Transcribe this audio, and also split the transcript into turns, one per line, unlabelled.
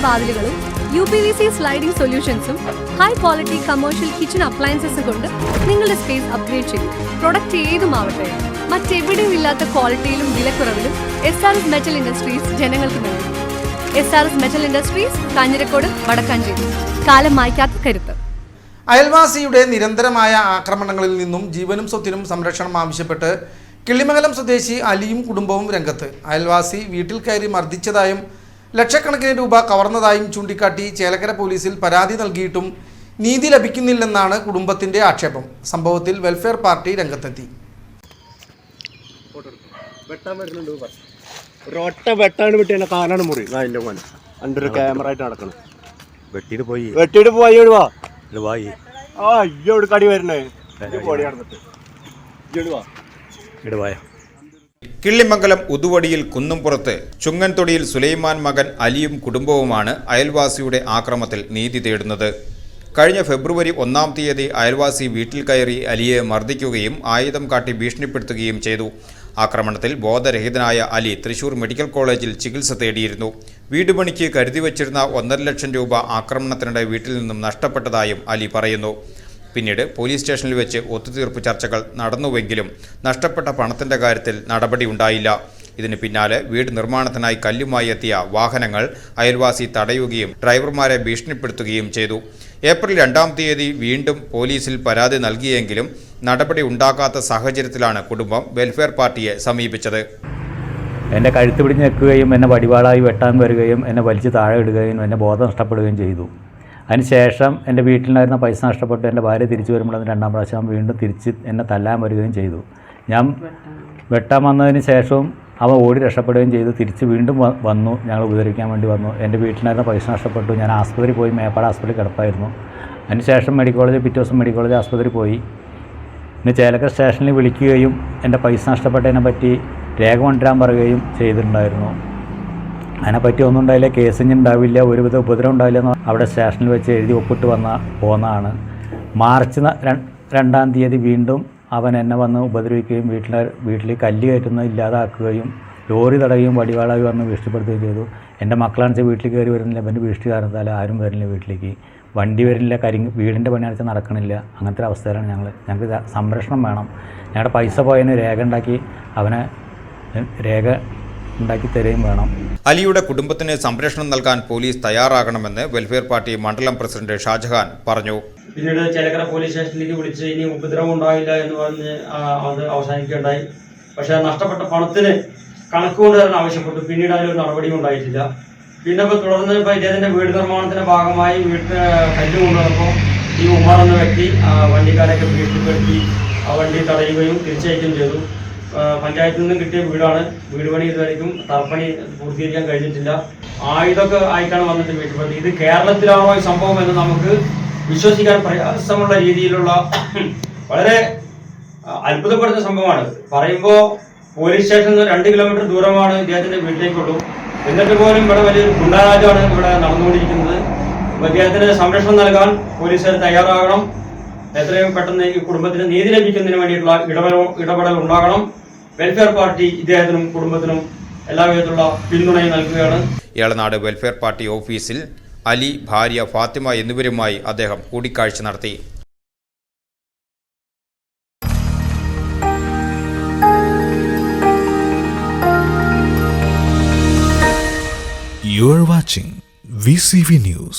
വാതിലുകളും UPVC sliding സൊല്യൂഷൻസും high quality commercial kitchen അപ്ലയൻസസും കൊണ്ട് നിങ്ങളുടെ സ്പേസ് അപ്ഗ്രേഡ് ചെയ്യും. പ്രൊഡക്റ്റ് ഏതുമാവട്ടെ, മറ്റെവിടെയും ഇല്ലാത്ത ക്വാളിറ്റിയിലും വിലക്കുറവിലും SRS മെറ്റൽ ഇൻഡസ്ട്രീസ് ജനങ്ങൾക്ക് നൽകും. SRS metal industries, Kanjirakode, Vadakkanchery. കാലം മായ്ക്കാത്ത കരുത്ത്.
അയൽവാസിയുടെ നിരന്തരമായ ആക്രമണങ്ങളിൽ നിന്നും ജീവനും സ്വത്തിനും സംരക്ഷണം ആവശ്യപ്പെട്ട് കിള്ളിമംഗലം സ്വദേശി അലിയും കുടുംബവും രംഗത്ത്. അയൽവാസി വീട്ടിൽ കയറി മർദ്ദിച്ചതായും ലക്ഷക്കണക്കിന് രൂപ കവർന്നതായും ചൂണ്ടിക്കാട്ടി ചേലക്കര പോലീസിൽ പരാതി നൽകിയിട്ടും നീതി ലഭിക്കുന്നില്ലെന്നാണ് കുടുംബത്തിന്റെ ആക്ഷേപം. സംഭവത്തിൽ വെൽഫെയർ പാർട്ടി രംഗത്തെത്തി.
കിള്ളിമംഗലം ഉതുവടിയിൽ കുന്നുംപുറത്ത് ചുങ്ങൻതൊടിയിൽ സുലൈമാൻ മകൻ അലിയും കുടുംബവുമാണ് അയൽവാസിയുടെ ആക്രമത്തിൽ നീതി തേടുന്നത്. കഴിഞ്ഞ ഫെബ്രുവരി 1-ാം തീയതി അയൽവാസി വീട്ടിൽ കയറി അലിയെ മർദ്ദിക്കുകയും ആയുധം കാട്ടി ഭീഷണിപ്പെടുത്തുകയും ചെയ്തു. ആക്രമണത്തിൽ ബോധരഹിതനായ അലി തൃശൂർ മെഡിക്കൽ കോളേജിൽ ചികിത്സ തേടിയിരുന്നു. വീടുപണിക്ക് കരുതി വച്ചിരുന്ന 1.5 ലക്ഷം രൂപ ആക്രമണത്തിനിടെ വീട്ടിൽ നിന്നും നഷ്ടപ്പെട്ടതായും അലി പറയുന്നു. പിന്നീട് പോലീസ് സ്റ്റേഷനിൽ വെച്ച് ഒത്തുതീർപ്പ് ചർച്ചകൾ നടന്നുവെങ്കിലും നഷ്ടപ്പെട്ട പണത്തിൻ്റെ കാര്യത്തിൽ നടപടി ഉണ്ടായില്ല. ഇതിന് പിന്നാലെ വീട് നിർമ്മാണത്തിനായി കല്ലുമായി എത്തിയ വാഹനങ്ങൾ അയൽവാസി തടയുകയും ഡ്രൈവർമാരെ ഭീഷണിപ്പെടുത്തുകയും ചെയ്തു. ഏപ്രിൽ 2-ാം തീയതി വീണ്ടും പോലീസിൽ പരാതി നൽകിയെങ്കിലും നടപടി ഉണ്ടാകാത്ത സാഹചര്യത്തിലാണ് കുടുംബം വെൽഫെയർ പാർട്ടിയെ സമീപിച്ചത്.
എന്നെ കഴുത്ത് പിടിഞ്ഞ് നിൽക്കുകയും എന്നെ വടിവാളായി വെട്ടാൻ വരികയും എന്നെ വലിച്ച് താഴെ ഇടുകയും എന്നെ ബോധം നഷ്ടപ്പെടുകയും ചെയ്തു. അതിനുശേഷം എൻ്റെ വീട്ടിലുണ്ടായിരുന്ന പൈസ നഷ്ടപ്പെട്ട് എൻ്റെ ഭാര്യ തിരിച്ചു വരുമ്പോൾ 2-ാം പ്രാവശ്യം വീണ്ടും തിരിച്ച് എന്നെ തല്ലാൻ വരികയും ചെയ്തു. ഞാൻ വെട്ടാൻ വന്നതിന് ശേഷവും അവ ഓടി രക്ഷപ്പെടുകയും ചെയ്തു. തിരിച്ച് വീണ്ടും വന്നു, ഞങ്ങൾ ഉപദ്രവിക്കാൻ വേണ്ടി വന്നു. എൻ്റെ വീട്ടിലുണ്ടായിരുന്ന പൈസ നഷ്ടപ്പെട്ടു. ഞാൻ ആസ്പത്രി പോയി, മേപ്പാട് ആസ്പത്രി കിടപ്പായിരുന്നു. അതിനുശേഷം മെഡിക്കൽ കോളേജ്, പിറ്റേ ദിവസം മെഡിക്കൽ കോളേജ് ആസ്പത്രി പോയി. ഇന്ന് ചേലക്കര സ്റ്റേഷനിൽ വിളിക്കുകയും എൻ്റെ പൈസ നഷ്ടപ്പെട്ടതിനെ പറ്റി രേഖ കൊണ്ടുവരാൻ പറയുകയും ചെയ്തിട്ടുണ്ടായിരുന്നു. അതിനെപ്പറ്റി ഒന്നും ഉണ്ടായില്ല, കേസിന് ഉണ്ടാവില്ല, ഒരുവിധ ഉപദ്രവം ഉണ്ടാവില്ല എന്ന് അവിടെ സ്റ്റേഷനിൽ വെച്ച് എഴുതി ഒപ്പിട്ട് പോന്നതാണ്. മാർച്ച് 2-ാം തീയതി വീണ്ടും അവൻ എന്നെ വന്ന് ഉപദ്രവിക്കുകയും വീട്ടിൽ കല്ല് കയറ്റുന്നത് ഇല്ലാതാക്കുകയും ലോറി തടയുകയും വടിവാളായി വന്ന് ഭീഷണിപ്പെടുത്തുകയും ചെയ്തു. എൻ്റെ മക്കളാണെന്ന് വീട്ടിൽ കയറി വരുന്നില്ല, എൻ്റെ ഭീഷണി കാരണത്താൽ ആരും വരുന്നില്ല വീട്ടിലേക്ക്. വണ്ടി വരുന്നില്ല, വീടിൻ്റെ പണിയാണെന്ന് നടക്കണില്ല. അങ്ങനത്തെ അവസ്ഥയിലാണ് ഞങ്ങൾക്ക് സംരക്ഷണം വേണം. ഞങ്ങളുടെ പൈസ പോയതിന് രേഖ ഉണ്ടാക്കി തരുകയും വേണം.
അലിയുടെ കുടുംബത്തിന് സംരക്ഷണം നൽകാൻ പോലീസ് തയ്യാറാകണമെന്ന് വെൽഫെയർ പാർട്ടി മണ്ഡലം പ്രസിഡന്റ് ഷാജഹാൻ പറഞ്ഞു.
പിന്നീട് ചേലക്കര പോലീസ് സ്റ്റേഷനിലേക്ക് വിളിച്ച് ഇനി ഉപദ്രവം ഉണ്ടായില്ല എന്ന് പറഞ്ഞ് അത് അവസാനിക്കുകയുണ്ടായി. പക്ഷേ നഷ്ടപ്പെട്ട പണത്തിന് കണക്ക് കൊണ്ടുവരാൻ ആവശ്യപ്പെട്ടു. പിന്നീട് അതിലൊരു നടപടിയും ഉണ്ടായിട്ടില്ല. പിന്നെ തുടർന്ന് ഇദ്ദേഹത്തിൻ്റെ വീട് നിർമ്മാണത്തിൻ്റെ ഭാഗമായി കല്ല് കൊണ്ടുവന്നപ്പോൾ ഈ ഉമ്മർ എന്ന വ്യക്തി വണ്ടിക്കാരൊക്കെ ഭീഷണിപ്പെടുത്തി ആ വണ്ടി തടയുകയും തിരിച്ചയക്കുകയും ചെയ്തു. പഞ്ചായത്തിൽ നിന്നും കിട്ടിയ വീടാണ്. വീട് പണി ഇതുവരെയും തറപ്പണി പൂർത്തീകരിക്കാൻ കഴിഞ്ഞിട്ടില്ല. ആയുധമൊക്കെ ആയിട്ടാണ് വന്നിട്ട് ഭീഷണിപ്പെടുത്തി. ഇത് കേരളത്തിലാണോ ഈ സംഭവം എന്ന് നമുക്ക് വിശ്വസിക്കാൻ പ്രയാസമുള്ള രീതിയിലുള്ള വളരെ അത്ഭുതപ്പെടുന്ന സംഭവമാണ്. പറയുമ്പോൾ പോലീസ് സ്റ്റേഷനിൽ നിന്ന് 2 കിലോമീറ്റർ ദൂരമാണ് ഇദ്ദേഹത്തിൻ്റെ വീട്ടിലേക്കുള്ളൂ. എന്നിട്ട് പോലും ഇവിടെ വലിയൊരു ഗുണ്ടാരാജാണ് ഇവിടെ നടന്നുകൊണ്ടിരിക്കുന്നത്. ഇദ്ദേഹത്തിന് സംരക്ഷണം നൽകാൻ പോലീസുകാർ തയ്യാറാകണം. എത്രയും പെട്ടെന്ന് ഈ കുടുംബത്തിന് നീതി ലഭിക്കുന്നതിന് വേണ്ടിയിട്ടുള്ള ഇടപെടൽ ഉണ്ടാകണം. വെൽഫെയർ പാർട്ടി ഇദ്ദേഹത്തിനും കുടുംബത്തിനും എല്ലാവിധത്തിലുള്ള പിന്തുണയും നൽകുകയാണ്.
ഏളനാട് വെൽഫെയർ പാർട്ടി ഓഫീസിൽ അലി, ഭാര്യ ഫാത്തിമ എന്നിവരുമായി അദ്ദേഹം കൂടിക്കാഴ്ച നടത്തി.
You are watching VCV News.